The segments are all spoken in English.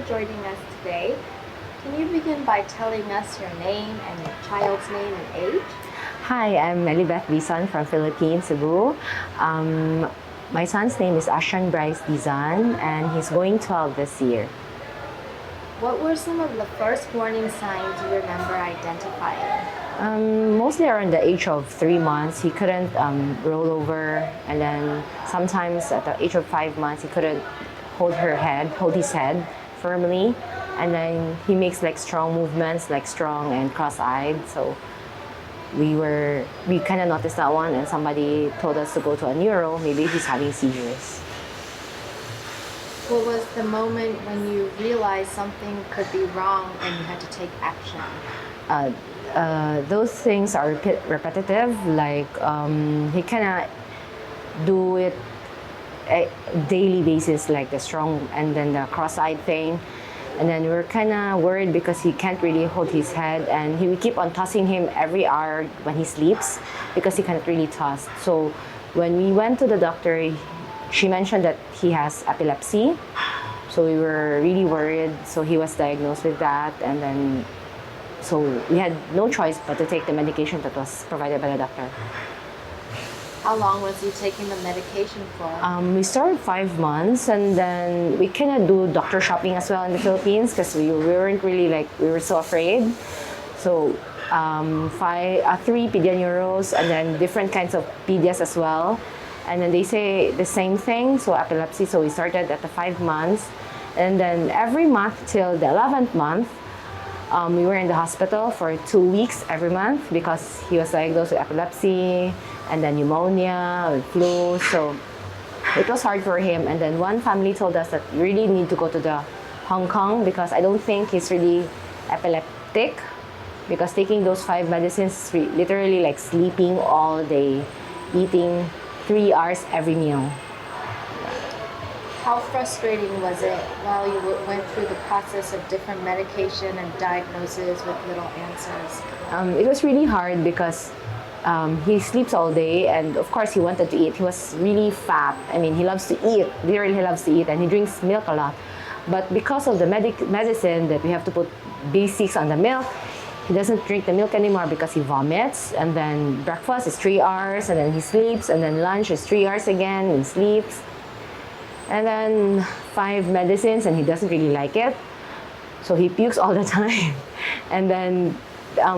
joining us today. Can you begin by telling us your name and your child's name and age? Hi, I'm Melibeth Bison from Philippines, Cebu. My son's name is Ashan Bryce Dizan, and he's going 12 this year. What were some of the first warning signs you remember identifying? Mostly around the age of 3 months, he couldn't roll over, and then sometimes at the age of 5 months, he couldn't hold his head firmly, and then he makes like strong movements, like strong and cross-eyed. So we kind of noticed that one, and somebody told us to go to a neuro. Maybe he's having seizures. What was the moment when you realized something could be wrong and you had to take action? Those things are repetitive. Like he kind of do it a daily basis, like the strong and then the cross-eyed thing. And then we're kind of worried because he can't really hold his head, and we keep on tossing him every hour when he sleeps because he can't really toss. So when we went to the doctor, she mentioned that he has epilepsy. So we were really worried. So he was diagnosed with that, and then so we had no choice but to take the medication that was provided by the doctor. How long was he taking the medication for? We started 5 months, and then we kind of do doctor shopping as well in the Philippines because we weren't really we were so afraid. So 3 pediatricians and then different kinds of pedias as well. And then they say the same thing, so epilepsy. So we started at the 5 months, and then every month till the 11th month, we were in the hospital for 2 weeks every month because he was diagnosed with epilepsy and then pneumonia and flu. So it was hard for him. And then one family told us that you really need to go to the Hong Kong because I don't think he's really epileptic, because taking those 5 medicines is literally like sleeping all day, eating 3 hours every meal. How frustrating was it while you went through the process of different medication and diagnoses with little answers? It was really hard because he sleeps all day, and of course he wanted to eat. He was really fat. I mean, he loves to eat, literally he loves to eat, and he drinks milk a lot. But because of the medicine that we have to put B6 on the milk, he doesn't drink the milk anymore because he vomits. And then breakfast is 3 hours, and then he sleeps, and then lunch is 3 hours again and sleeps. And then 5 medicines, and he doesn't really like it. So he pukes all the time. And then,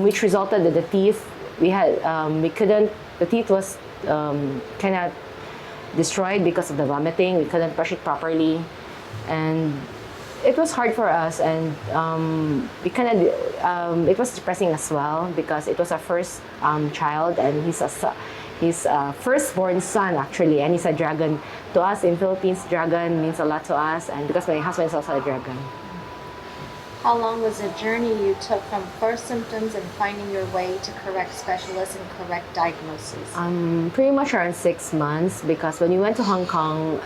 which resulted in the teeth. The teeth was kind of destroyed because of the vomiting. We couldn't brush it properly. And it was hard for us, and it was depressing as well because it was our first child, and he's a firstborn son actually, and he's a dragon. To us in Philippines, dragon means a lot to us, and because my husband is also a dragon. How long was the journey you took from first symptoms and finding your way to correct specialists and correct diagnosis? Pretty much around 6 months, because when we went to Hong Kong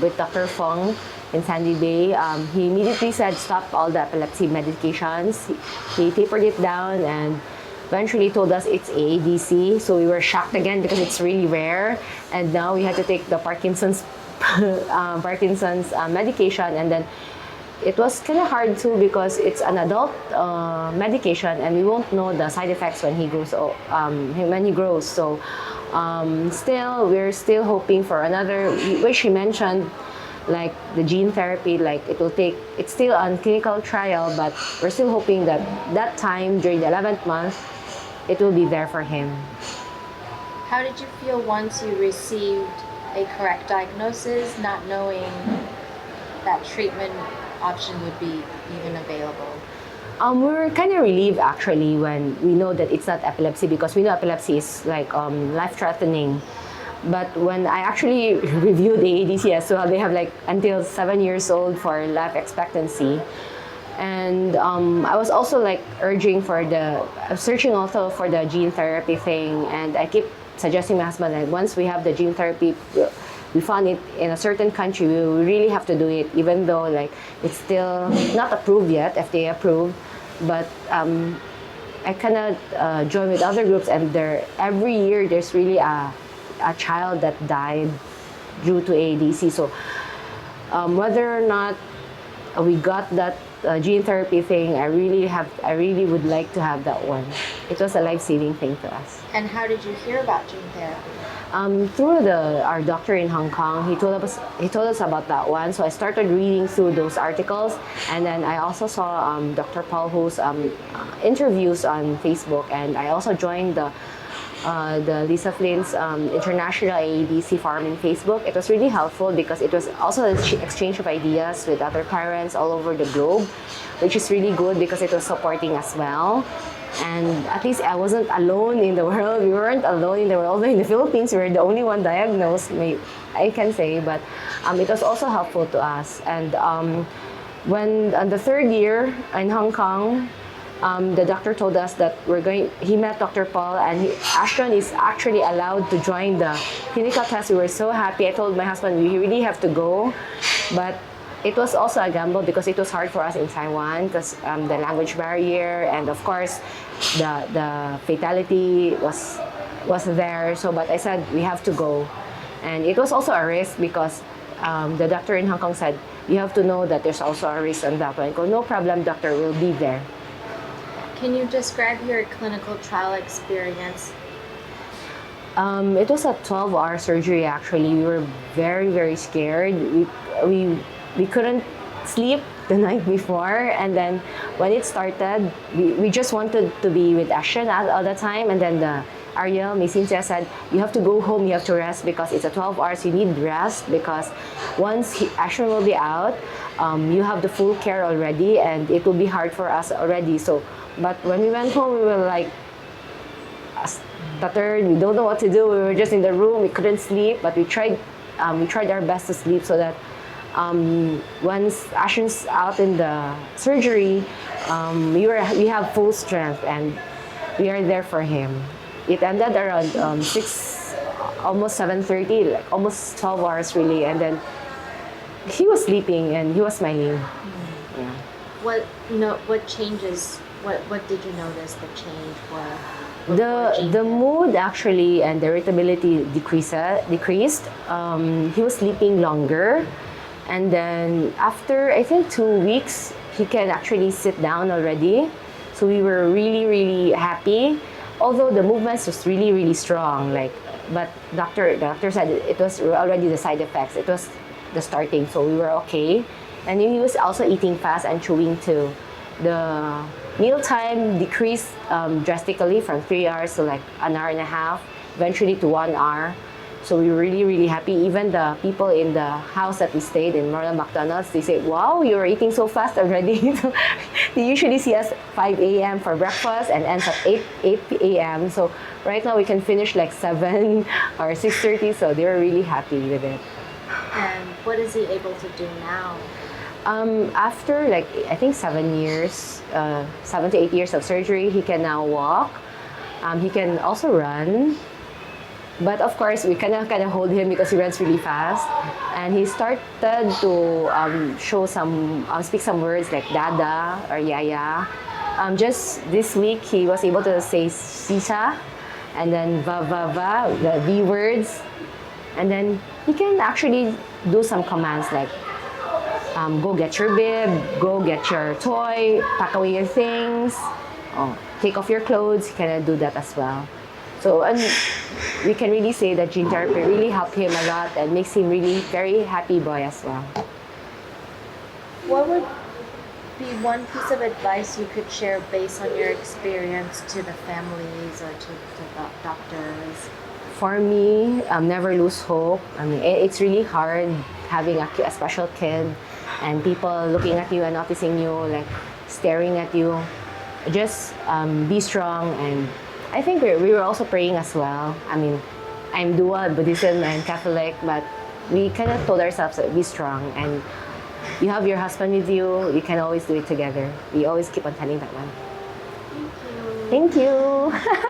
with Dr. Fong in Sandy Bay, he immediately said stop all the epilepsy medications. He tapered it down and eventually told us it's AADC. So we were shocked again because it's really rare, and now we had to take the Parkinson's medication, and then it was kind of hard too because it's an adult medication, and we won't know the side effects when he grows. So we're still hoping for another, which he mentioned, like the gene therapy. Like it's still on clinical trial, but we're still hoping that time during the 11th month, it will be there for him. How did you feel once you received a correct diagnosis, not knowing that treatment option would be even available? We were kind of relieved actually when we know that it's not epilepsy, because we know epilepsy is like life-threatening. But when I actually reviewed the ADC as well, they have like until 7 years old for life expectancy. And I was also like searching also for the gene therapy thing, and I keep suggesting my husband that once we have the gene therapy, we found it in a certain country, we really have to do it, even though like it's still not approved yet, FDA approved. But I kind of join with other groups, and every year there's really a child that died due to ADC. So whether or not we got that gene therapy thing. I really would like to have that one. It was a life-saving thing to us. And how did you hear about gene therapy? Through our doctor in Hong Kong, he told us about that one. So I started reading through those articles, and then I also saw Dr. Paul Ho's interviews on Facebook, and I also joined the Lisa Flynn's International AADC Forum in Facebook. It was really helpful because it was also an exchange of ideas with other parents all over the globe, which is really good because it was supporting as well. And at least I wasn't alone in the world. We weren't alone in the world. Although in the Philippines, we were the only one diagnosed, I can say. But it was also helpful to us. And when on the third year in Hong Kong, the doctor told us that he met Dr. Paul, and Ashton is actually allowed to join the clinical test. We were so happy. I told my husband, we really have to go. But it was also a gamble because it was hard for us in Taiwan because the language barrier, and of course the fatality was there. So, but I said we have to go, and it was also a risk because the doctor in Hong Kong said you have to know that there's also a risk on that one. I go, no problem, doctor, we'll be there. Can you describe your clinical trial experience? It was a 12-hour surgery. Actually, we were very, very scared. We couldn't sleep the night before, and then when it started, we just wanted to be with Ashton all the time. And then Ariel, my Cynthia, said, you have to go home, you have to rest because it's a 12 hours, you need rest because once Ashton will be out, you have the full care already, and it will be hard for us already. So, but when we went home, we were like stuttered, we don't know what to do. We were just in the room, we couldn't sleep, but we tried our best to sleep so that once Ashton's out in the surgery, we have full strength and we are there for him. It ended around almost 7:30, like almost 12 hours really, and then he was sleeping and he was smiling. Yeah. What changes? What did you notice the change for? The mood actually and the irritability decreased. He was sleeping longer. And then after, I think 2 weeks, he can actually sit down already. So we were really, really happy. Although the movements was really, really strong. But the doctor said it was already the side effects. It was the starting, so we were okay. And he was also eating fast and chewing too. The meal time decreased drastically from 3 hours to like an hour and a half, eventually to 1 hour. So we were really, really happy. Even the people in the house that we stayed in, Ronald McDonald's, they say, wow, you're eating so fast already. So they usually see us 5 a.m. for breakfast and ends at 8 a.m. So right now we can finish like 7 or 6:30. So they were really happy with it. And what is he able to do now? After like, I think 7 to 8 years of surgery, he can now walk. He can also run. But of course, we kind of hold him because he runs really fast. And he started to speak some words like dada or yaya. Just this week, he was able to say sisa and then va va va, the V words. And then he can actually do some commands like go get your bib, go get your toy, pack away your things, take off your clothes. He can do that as well. So, and we can really say that gene therapy really helped him a lot and makes him really very happy boy as well. What would be one piece of advice you could share based on your experience to the families or to the doctors? For me, never lose hope. I mean, it's really hard having a special kid and people looking at you and noticing you, like staring at you. Just be strong, and I think we were also praying as well. I mean, I'm dual Buddhism and Catholic, but we kind of told ourselves that be strong, and you have your husband with you. You can always do it together. We always keep on telling that one. Thank you. Thank you.